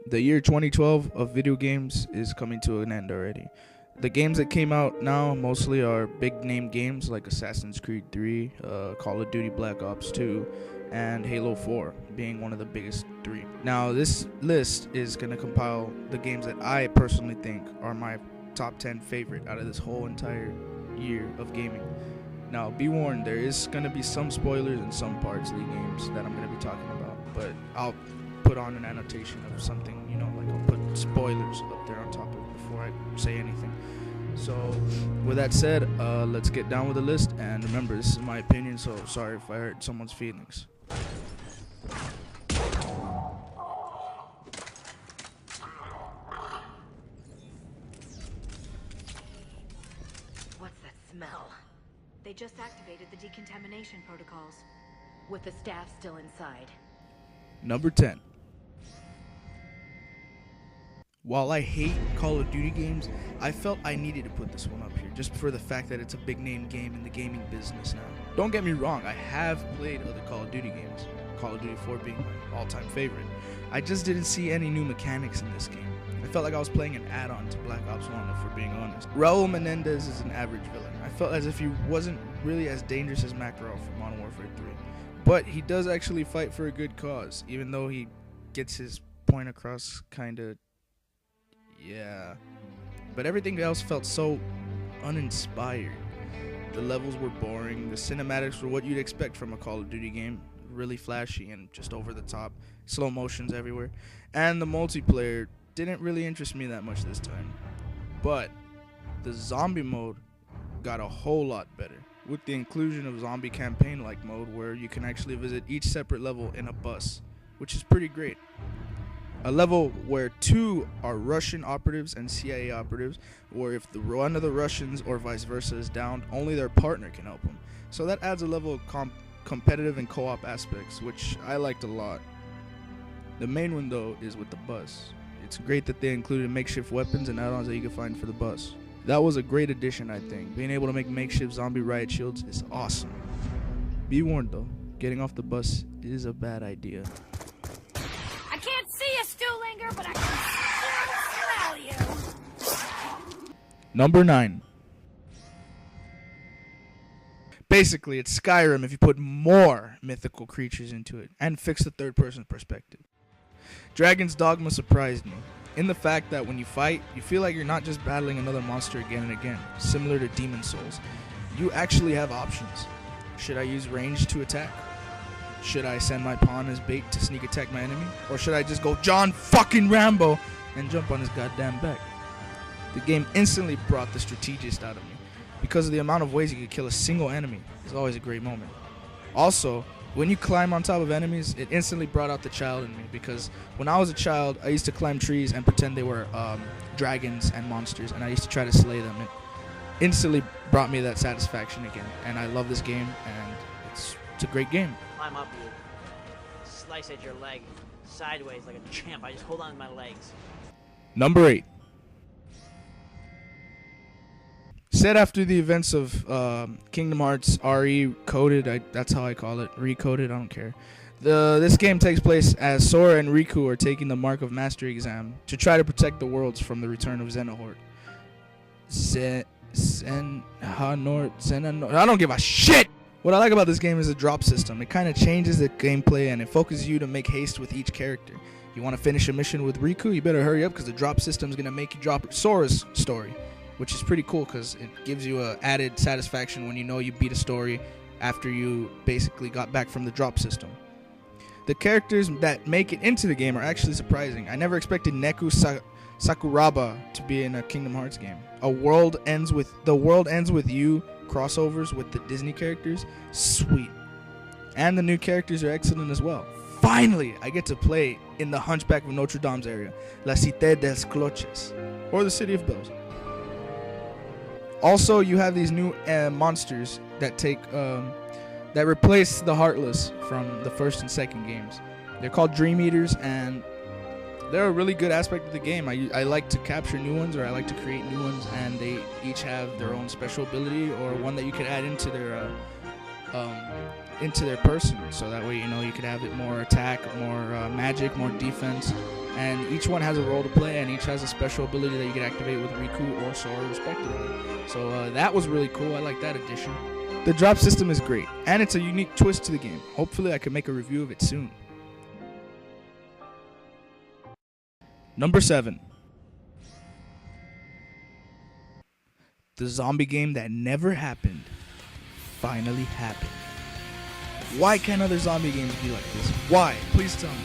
The year 2012 of video games is coming to an end already. The games that came out now mostly are big name games like Assassin's Creed 3, Call of Duty Black Ops 2, and Halo 4 being one of the biggest three. Now this list is going to compile the games that I personally think are my top 10 favorite out of this whole entire year of gaming. Now be warned, there is going to be some spoilers in some parts of the games that I'm going to be talking about, but I'll put on an annotation of something, like I'll put spoilers up there on top of it before I say anything. So with that said, let's get down with the list, and remember, this is my opinion, so sorry if I hurt someone's feelings. What's that smell? They just activated the decontamination protocols, with the staff still inside. Number 10. While I hate Call of Duty games, I felt I needed to put this one up here just for the fact that it's a big name game in the gaming business now. Don't get me wrong, I have played other Call of Duty games, Call of Duty 4 being my all-time favorite. I just didn't see any new mechanics in this game. I felt like I was playing an add-on to Black Ops 1, if we're being honest. Raul Menendez is an average villain. I felt as if he wasn't really as dangerous as Makarov from Modern Warfare 3. But he does actually fight for a good cause, even though he gets his point across kinda. Yeah. But everything else felt so uninspired. The levels were boring, the cinematics were what you'd expect from a Call of Duty game, really flashy and just over the top, slow motions everywhere, and the multiplayer didn't really interest me that much this time. But the zombie mode got a whole lot better, with the inclusion of zombie campaign-like mode where you can actually visit each separate level in a bus, which is pretty great. A level where two are Russian operatives and CIA operatives, where if one of the Russians or vice versa is downed, only their partner can help them. So that adds a level of competitive and co-op aspects, which I liked a lot. The main one though is with the bus. It's great that they included makeshift weapons and add-ons that you can find for the bus. That was a great addition, I think. Being able to make makeshift zombie riot shields is awesome. Be warned though, getting off the bus is a bad idea. I can't see you, Stuhlinger, but I can smell you. Number 9. Basically, it's Skyrim if you put more mythical creatures into it and fix the third-person perspective. Dragon's Dogma surprised me, in the fact that when you fight, you feel like you're not just battling another monster again and again, similar to Demon Souls. You actually have options. Should I use range to attack? Should I send my pawn as bait to sneak attack my enemy? Or should I just go John fucking Rambo and jump on his goddamn back? The game instantly brought the strategist out of me. Because of the amount of ways you could kill a single enemy is always a great moment. Also, when you climb on top of enemies, it instantly brought out the child in me. Because when I was a child, I used to climb trees and pretend they were dragons and monsters. And I used to try to slay them. It instantly brought me that satisfaction again. And I love this game, and it's a great game. Climb up you. Slice at your leg. Sideways like a champ. I just hold on to my legs. Number 8. Set after the events of Kingdom Hearts RE coded, that's how I call it, recoded, I don't care. This game takes place as Sora and Riku are taking the Mark of Mastery exam to try to protect the worlds from the return of Xenohort. I don't give a shit! What I like about this game is the drop system. It kind of changes the gameplay and it focuses you to make haste with each character. You want to finish a mission with Riku, you better hurry up because the drop system is going to make you drop Sora's story, which is pretty cool because it gives you a added satisfaction when you know you beat a story after you basically got back from the drop system. The characters that make it into the game are actually surprising. I never expected Neku Sakuraba to be in a Kingdom Hearts game. The world ends with you crossovers with the Disney characters, sweet. And the new characters are excellent as well. Finally, I get to play in the Hunchback of Notre Dame's area, La Cité des Cloches, or the City of Bells. Also, you have these new monsters that that replace the Heartless from the first and second games. They're called Dream Eaters, and they're a really good aspect of the game. I like to capture new ones, or I like to create new ones, and they each have their own special ability or one that you could add into their person. So that way, you could have it more attack, more magic, more defense. and each one has a role to play, and each has a special ability that you can activate with Riku or Sora respectively. So that was really cool. I like that addition. The drop system is great, and it's a unique twist to the game. Hopefully I can make a review of it soon. Number 7. The zombie game that never happened finally happened. Why can't other zombie games be like this? Why? Please tell me.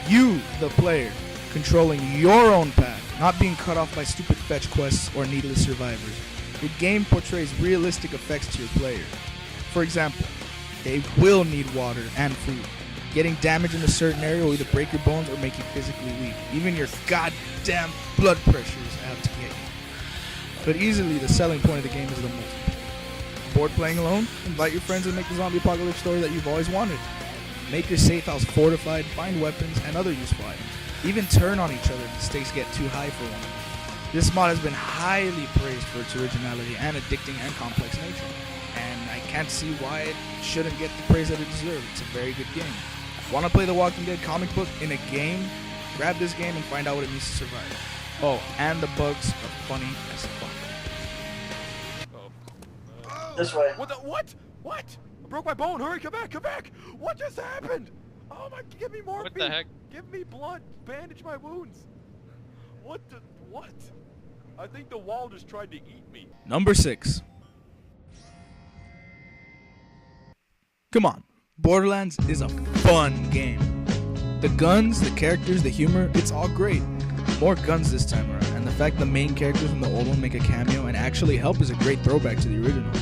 You, the player, controlling your own path, not being cut off by stupid fetch quests or needless survivors. The game portrays realistic effects to your player. For example, they will need water and food. Getting damage in a certain area will either break your bones or make you physically weak. Even your goddamn blood pressure is out to get you. But easily, the selling point of the game is the multiplayer. Bored playing alone? Invite your friends and make the zombie apocalypse story that you've always wanted. Make your safe house fortified, find weapons and other useful items. Even turn on each other if the stakes get too high for one. This mod has been highly praised for its originality and addicting and complex nature. And I can't see why it shouldn't get the praise that it deserves. It's a very good game. Want to play the Walking Dead comic book in a game? Grab this game and find out what it needs to survive. Oh, and the bugs are funny as fuck. This way. What? I broke my bone. Hurry, come back. What just happened? Oh my, give me morphine. What the heck? Give me blood. Bandage my wounds. What? I think the wall just tried to eat me. Number 6. Come on. Borderlands is a fun game. The guns, the characters, the humor, it's all great. More guns this time around, and the fact the main characters from the old one make a cameo and actually help is a great throwback to the original.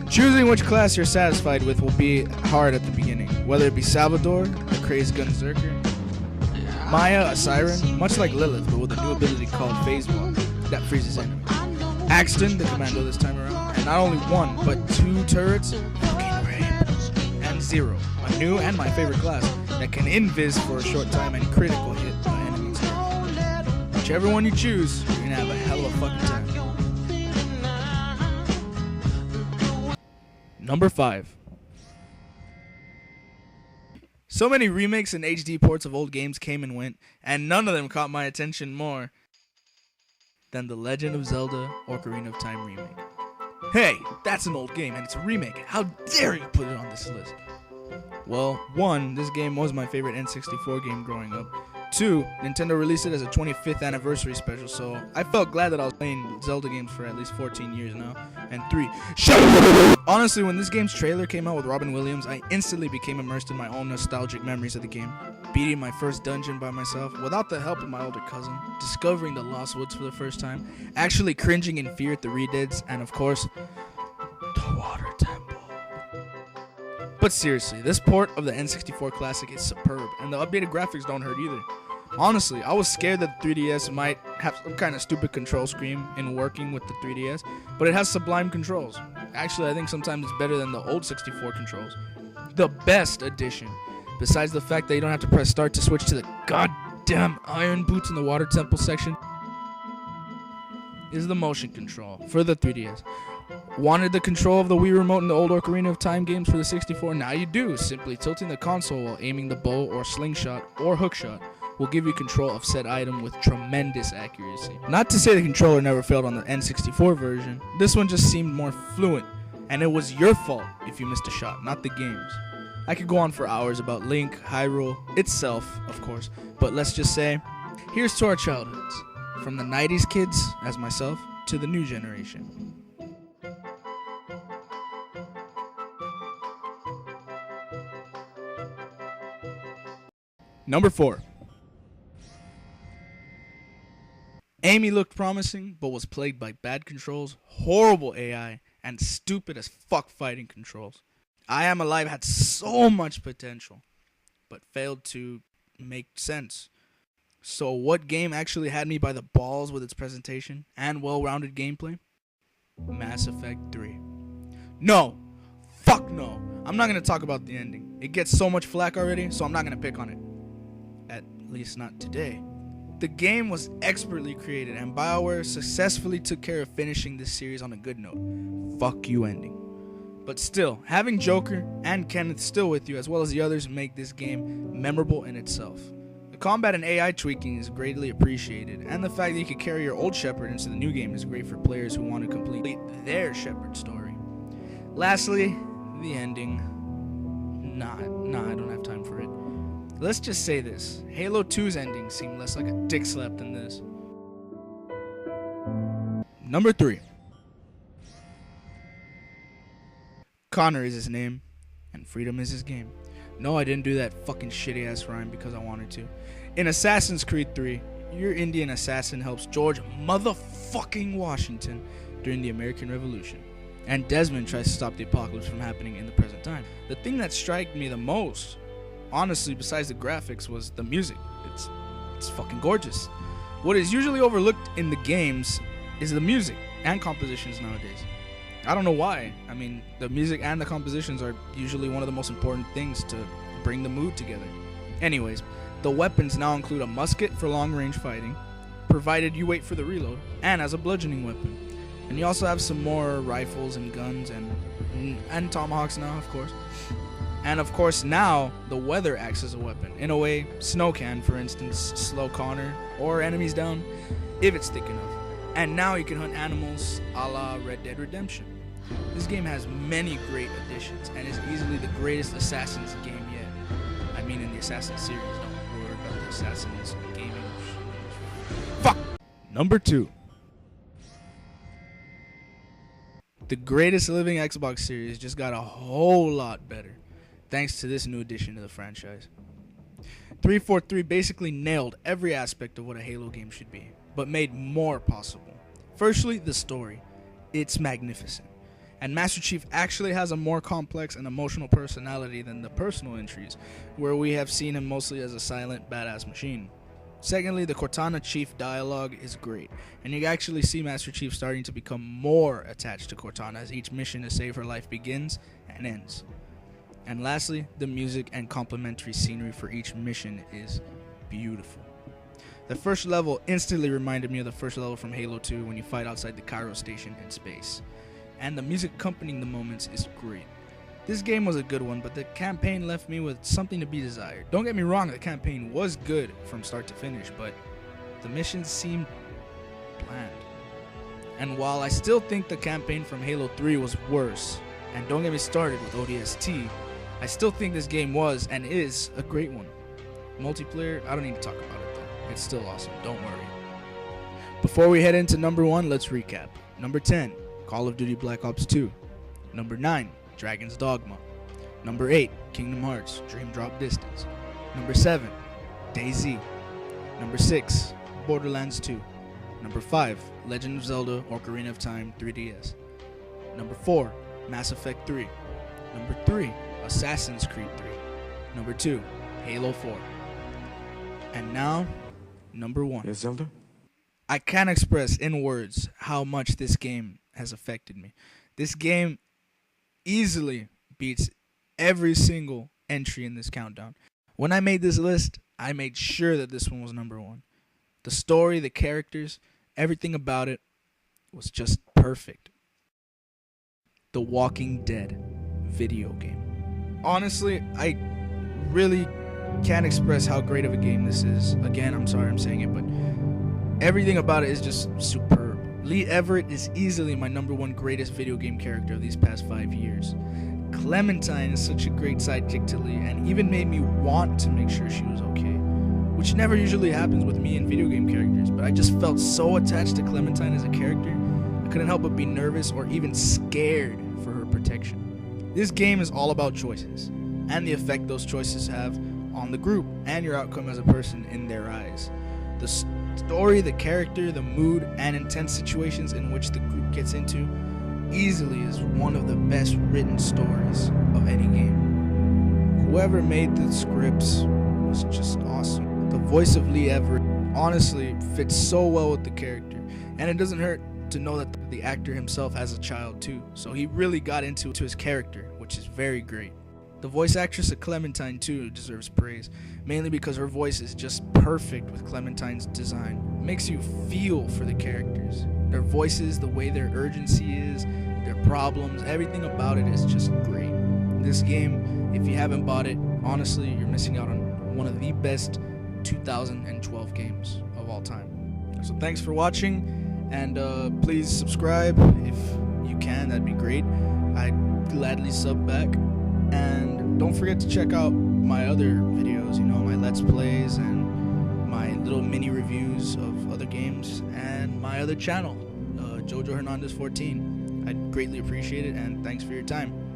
Choosing which class you're satisfied with will be hard at the beginning, whether it be Salvador, a crazed gun berserker, Maya, a siren, much like Lilith, but with a new ability called Phase Walk that freezes enemies, Axton, the commando this time around, and not only 1, but 2 turrets, fucking rape, and Zero, a new and my favorite class that can invis for a short time and critical hit by enemies. Whichever one you choose, you're gonna have a hell of a fucking time. Number 5. So many remakes and HD ports of old games came and went, and none of them caught my attention more than The Legend of Zelda Ocarina of Time remake. Hey, that's an old game and it's a remake. How dare you put it on this list? Well, 1, this game was my favorite N64 game growing up. 2, Nintendo released it as a 25th anniversary special, so I felt glad that I was playing Zelda games for at least 14 years now. And 3, shut up! Honestly, when this game's trailer came out with Robin Williams, I instantly became immersed in my own nostalgic memories of the game. Beating my first dungeon by myself, without the help of my older cousin, discovering the Lost Woods for the first time, actually cringing in fear at the Redeads, and of course, the Water Temple. But seriously, this port of the N64 classic is superb, and the updated graphics don't hurt either. Honestly, I was scared that the 3DS might have some kind of stupid control scheme in working with the 3DS, but it has sublime controls. Actually, I think sometimes it's better than the old 64 controls. The best addition, besides the fact that you don't have to press start to switch to the goddamn iron boots in the Water Temple section, is the motion control for the 3DS. Wanted the control of the Wii remote in the old Ocarina of Time games for the 64? Now you do. Simply tilting the console while aiming the bow or slingshot or hookshot will give you control of said item with tremendous accuracy. Not to say the controller never failed on the N64 version, this one just seemed more fluent, and it was your fault if you missed a shot, not the game's. I could go on for hours about Link, Hyrule, itself, of course, but let's just say, here's to our childhoods, from the 90s kids, as myself, to the new generation. Number 4. Amy looked promising, but was plagued by bad controls, horrible AI, and stupid as fuck fighting controls. I Am Alive had so much potential, but failed to make sense. So what game actually had me by the balls with its presentation and well-rounded gameplay? Mass Effect 3. No! Fuck no! I'm not gonna talk about the ending. It gets so much flack already, so I'm not gonna pick on it. At least not today. The game was expertly created, and BioWare successfully took care of finishing this series on a good note. Fuck you ending. But still, having Joker and Kenneth still with you, as well as the others, make this game memorable in itself. The combat and AI tweaking is greatly appreciated, and the fact that you can carry your old Shepard into the new game is great for players who want to complete their Shepard story. Lastly, the ending. Nah, I don't have time for it. Let's just say this. Halo 2's ending seemed less like a dick slap than this. Number 3. Connor is his name, and freedom is his game. No, I didn't do that fucking shitty ass rhyme because I wanted to. In Assassin's Creed 3, your Indian assassin helps George motherfucking Washington during the American Revolution. And Desmond tries to stop the apocalypse from happening in the present time. The thing that struck me the most, honestly, besides the graphics, was the music. It's fucking gorgeous. What is usually overlooked in the games is the music and compositions nowadays. I don't know why. I mean, the music and the compositions are usually one of the most important things to bring the mood together. Anyways, the weapons now include a musket for long-range fighting, provided you wait for the reload, and as a bludgeoning weapon. And you also have some more rifles and guns and tomahawks now, of course. And of course now, the weather acts as a weapon. In a way, snow can, for instance, slow Connor or enemies down if it's thick enough. And now you can hunt animals a la Red Dead Redemption. This game has many great additions and is easily the greatest Assassin's game yet. I mean in the Assassin's series, don't worry about the Assassin's gaming. Fuck! Number 2. The greatest living Xbox series just got a whole lot better, thanks to this new addition to the franchise. 343 basically nailed every aspect of what a Halo game should be, but made more possible. Firstly, the story. It's magnificent. And Master Chief actually has a more complex and emotional personality than the personal entries, where we have seen him mostly as a silent, badass machine. Secondly, the Cortana Chief dialogue is great, and you actually see Master Chief starting to become more attached to Cortana as each mission to save her life begins and ends. And lastly, the music and complementary scenery for each mission is beautiful. The first level instantly reminded me of the first level from Halo 2 when you fight outside the Cairo station in space. And the music accompanying the moments is great. This game was a good one, but the campaign left me with something to be desired. Don't get me wrong, the campaign was good from start to finish, but the missions seemed bland. And while I still think the campaign from Halo 3 was worse, and don't get me started with ODST, I still think this game was and is a great one. Multiplayer, I don't need to talk about it though. It's still awesome, don't worry. Before we head into number 1, let's recap. Number 10, Call of Duty Black Ops 2. Number 9, Dragon's Dogma. Number 8, Kingdom Hearts Dream Drop Distance. Number 7, DayZ. Number 6, Borderlands 2. Number 5, Legend of Zelda Ocarina of Time 3DS. Number 4, Mass Effect 3. Number 3, Assassin's Creed 3. Number 2, Halo 4. And now, number 1. Yes, Zelda? I can't express in words how much this game has affected me. This game easily beats every single entry in this countdown. When I made this list, I made sure that this one was number 1. The story, the characters, everything about it was just perfect. The Walking Dead video game. Honestly, I really can't express how great of a game this is. Again, I'm sorry I'm saying it, but everything about it is just superb. Lee Everett is easily my number 1 greatest video game character of these past 5 years. Clementine is such a great sidekick to Lee, and even made me want to make sure she was okay, which never usually happens with me in video game characters, but I just felt so attached to Clementine as a character, I couldn't help but be nervous or even scared for her protection. This game is all about choices, and the effect those choices have on the group, and your outcome as a person in their eyes. The story, the character, the mood, and intense situations in which the group gets into easily is one of the best written stories of any game. Whoever made the scripts was just awesome. The voice of Lee Everett honestly fits so well with the character, and it doesn't hurt to know that the actor himself has a child too, so he really got into his character, which is very great. The voice actress of Clementine too deserves praise, mainly because her voice is just perfect with Clementine's design. It makes you feel for the characters. Their voices, the way their urgency is, their problems, everything about it is just great. This game, if you haven't bought it, honestly, you're missing out on one of the best 2012 games of all time. So thanks for watching, and please subscribe if you can. That'd be great. I'd gladly sub back. And don't forget to check out my other videos, you know, my Let's Plays and my little mini reviews of other games, and my other channel, Jojo Hernandez 14. I'd greatly appreciate it, and thanks for your time.